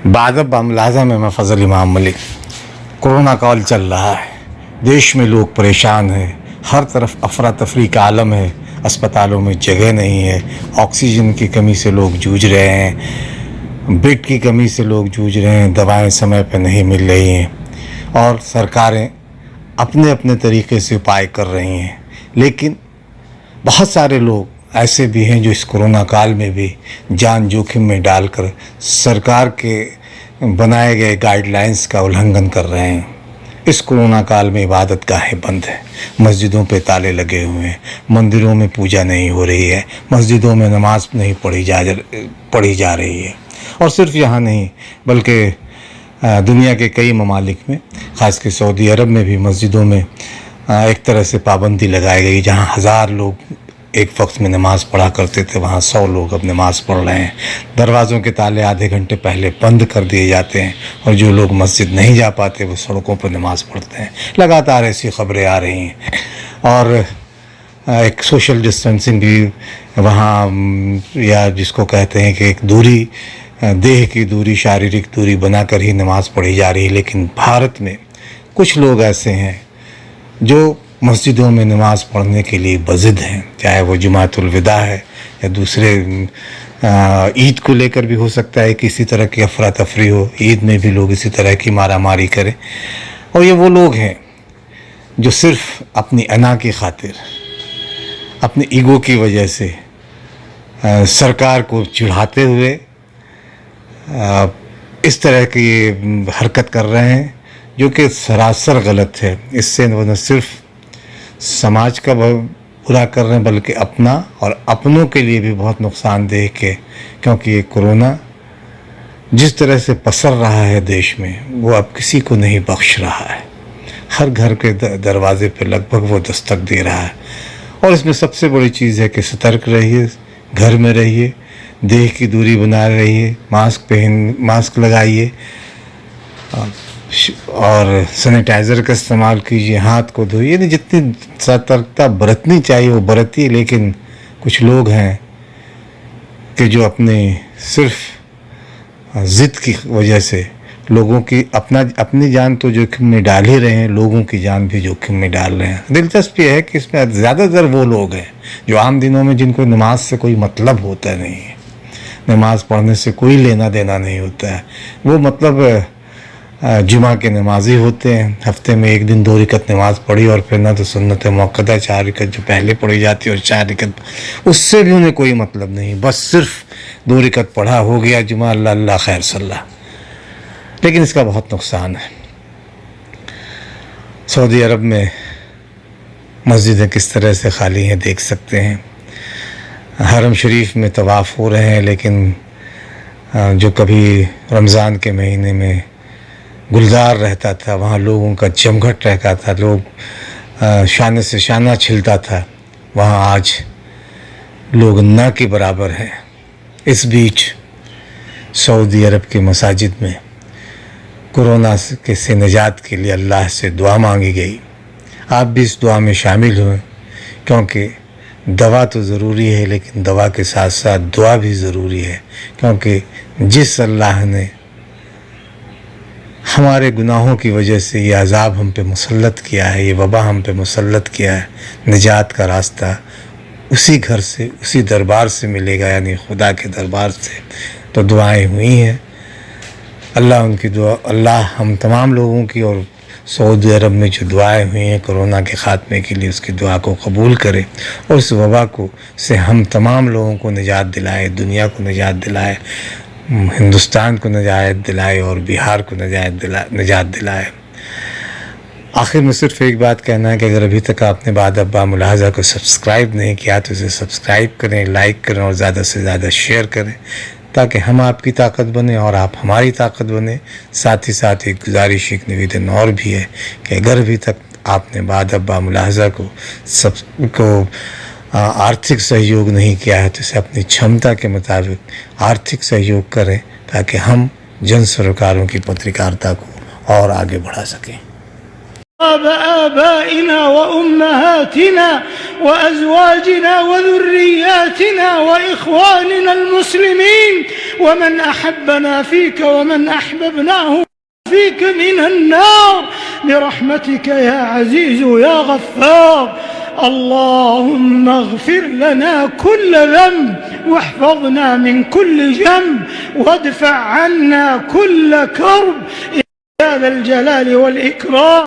बादब बामलाजा में मैं फ़ज़ल इमाम मलिक। कोरोना कॉल चल रहा है, देश में लोग परेशान हैं, हर तरफ अफरा तफरी का आलम है, अस्पतालों में जगह नहीं है, ऑक्सीजन की कमी से लोग जूझ रहे हैं, बेड की कमी से लोग जूझ रहे हैं, दवाएं समय पर नहीं मिल रही हैं और सरकारें अपने अपने तरीके से उपाय कर रही हैं। लेकिन बहुत सारे लोग ऐसे भी हैं जो इस कोरोना काल में भी जान जोखिम में डालकर सरकार के बनाए गए गाइडलाइंस का उल्लंघन कर रहे हैं। इस कोरोना काल में इबादत गाहें बंद हैं, मस्जिदों पे ताले लगे हुए हैं, मंदिरों में पूजा नहीं हो रही है, मस्जिदों में नमाज नहीं पढ़ी जा रही है। और सिर्फ यहाँ नहीं बल्कि दुनिया के कई ममालिक में, ख़ास कर सऊदी अरब में भी मस्जिदों में एक तरह से पाबंदी लगाई गई। जहाँ 1000 लोग एक वक्त में नमाज़ पढ़ा करते थे, वहाँ 100 लोग अब नमाज़ पढ़ रहे हैं। दरवाज़ों के ताले आधे घंटे पहले बंद कर दिए जाते हैं और जो लोग मस्जिद नहीं जा पाते वो सड़कों पर नमाज़ पढ़ते हैं। लगातार ऐसी ख़बरें आ रही हैं और एक सोशल डिस्टेंसिंग भी वहाँ, या जिसको कहते हैं कि एक दूरी, देह की दूरी, शारीरिक दूरी बनाकर ही नमाज़ पढ़ी जा रही है। लेकिन भारत में कुछ लोग ऐसे हैं जो मस्जिदों में नमाज़ पढ़ने के लिए बज़िद हैं, चाहे वो जुमातुल विदा है या दूसरे ईद को लेकर भी हो सकता है कि इसी तरह की अफरा तफरी हो, ईद में भी लोग इसी तरह की मारा मारी करें। और ये वो लोग हैं जो सिर्फ अपनी अना की खातिर, अपने ईगो की वजह से सरकार को चिढ़ाते हुए इस तरह की हरकत कर रहे हैं जो कि सरासर गलत है। इससे वो न सिर्फ समाज का बुरा कर रहे हैं बल्कि अपना और अपनों के लिए भी बहुत नुकसानदेह के, क्योंकि ये कोरोना जिस तरह से पसर रहा है देश में वो अब किसी को नहीं बख्श रहा है। हर घर के दरवाजे पे लगभग वो दस्तक दे रहा है। और इसमें सबसे बड़ी चीज़ है कि सतर्क रहिए, घर में रहिए, देह की दूरी बनाए रहिए, मास्क लगाइए और सैनिटाइज़र का इस्तेमाल कीजिए, हाथ को धोइए। जितनी सतर्कता बरतनी चाहिए वो बरतिए। लेकिन कुछ लोग हैं कि जो अपने सिर्फ ज़िद की वजह से लोगों की अपनी जान तो जोखिम में डाल ही रहे हैं, लोगों की जान भी जोखिम में डाल रहे हैं। दिलचस्प ये है कि इसमें ज़्यादातर वो लोग हैं जो आम दिनों में जिनको नमाज से कोई मतलब होता नहीं है, नमाज पढ़ने से कोई लेना देना नहीं होता है। वो मतलब जुमा के नमाजी होते हैं, हफ्ते में एक दिन 2 रकत नमाज़ पढ़ी और फिर ना तो सुन्नत मुअक्कदा 4 रकत जो पहले पढ़ी जाती है और 4 रकत, उससे भी उन्हें कोई मतलब नहीं, बस सिर्फ 2 रकत पढ़ा, हो गया जुमा, अल्लाह अल्लाह खैर सल्ला। लेकिन इसका बहुत नुकसान है। सऊदी अरब में मस्जिदें किस तरह से खाली हैं देख सकते हैं। हरम शरीफ में तवाफ़ हो रहे हैं, लेकिन जो कभी रमज़ान के महीने में गुलजार रहता था, वहाँ लोगों का जमघट रहता था, लोग शाने से शाना छिलता था, वहाँ आज लोग ना के बराबर हैं। इस बीच सऊदी अरब के मसाजिद में कोरोना से निजात के लिए अल्लाह से दुआ मांगी गई। आप भी इस दुआ में शामिल हुए, क्योंकि दवा तो ज़रूरी है लेकिन दवा के साथ साथ दुआ भी ज़रूरी है। क्योंकि जिस अल्लाह ने हमारे गुनाहों की वजह से ये अज़ाब हम पे मुसल्लत किया है, ये वबा हम पे मुसल्लत किया है, निजात का रास्ता उसी घर से, उसी दरबार से मिलेगा, यानी खुदा के दरबार से। तो दुआएं हुई हैं, अल्लाह उनकी दुआ, अल्लाह हम तमाम लोगों की और सऊदी अरब में जो दुआएं हुई हैं कोरोना के ख़ात्मे के लिए, उसकी दुआ को कबूल करे और इस वबा को से हम तमाम लोगों को निजात दिलाए, दुनिया को निजात दिलाए, हिंदुस्तान को निजात दिलाए और बिहार को निजात दिलाए। आखिर में सिर्फ एक बात कहना है कि अगर अभी तक आपने बादब बामुलाजा को सब्सक्राइब नहीं किया तो इसे सब्सक्राइब करें, लाइक करें और ज़्यादा से ज़्यादा शेयर करें, ताकि हम आपकी ताकत बने और आप हमारी ताकत बने। साथ ही साथ एक गुजारिश, एक निवेदन और भी है कि अगर अभी तक आपने बादब बामुलाजा को आर्थिक सहयोग नहीं किया है तो इसे अपनी क्षमता के मुताबिक आर्थिक सहयोग करें, ताकि हम जन सरोकारों की पत्रकारिता को और आगे बढ़ा सकें। آبائنا وأمهاتنا وأزواجنا وذرياتنا وإخواننا المسلمين ومن أحبنا فيك ومن أحببناه فيك من النار برحمتك يا عزيز يا غفار. اللهم اغفر لنا كل ذنب واحفظنا من كل جنب وادفع عنا كل كرب يا ذا الجلال والإكرام.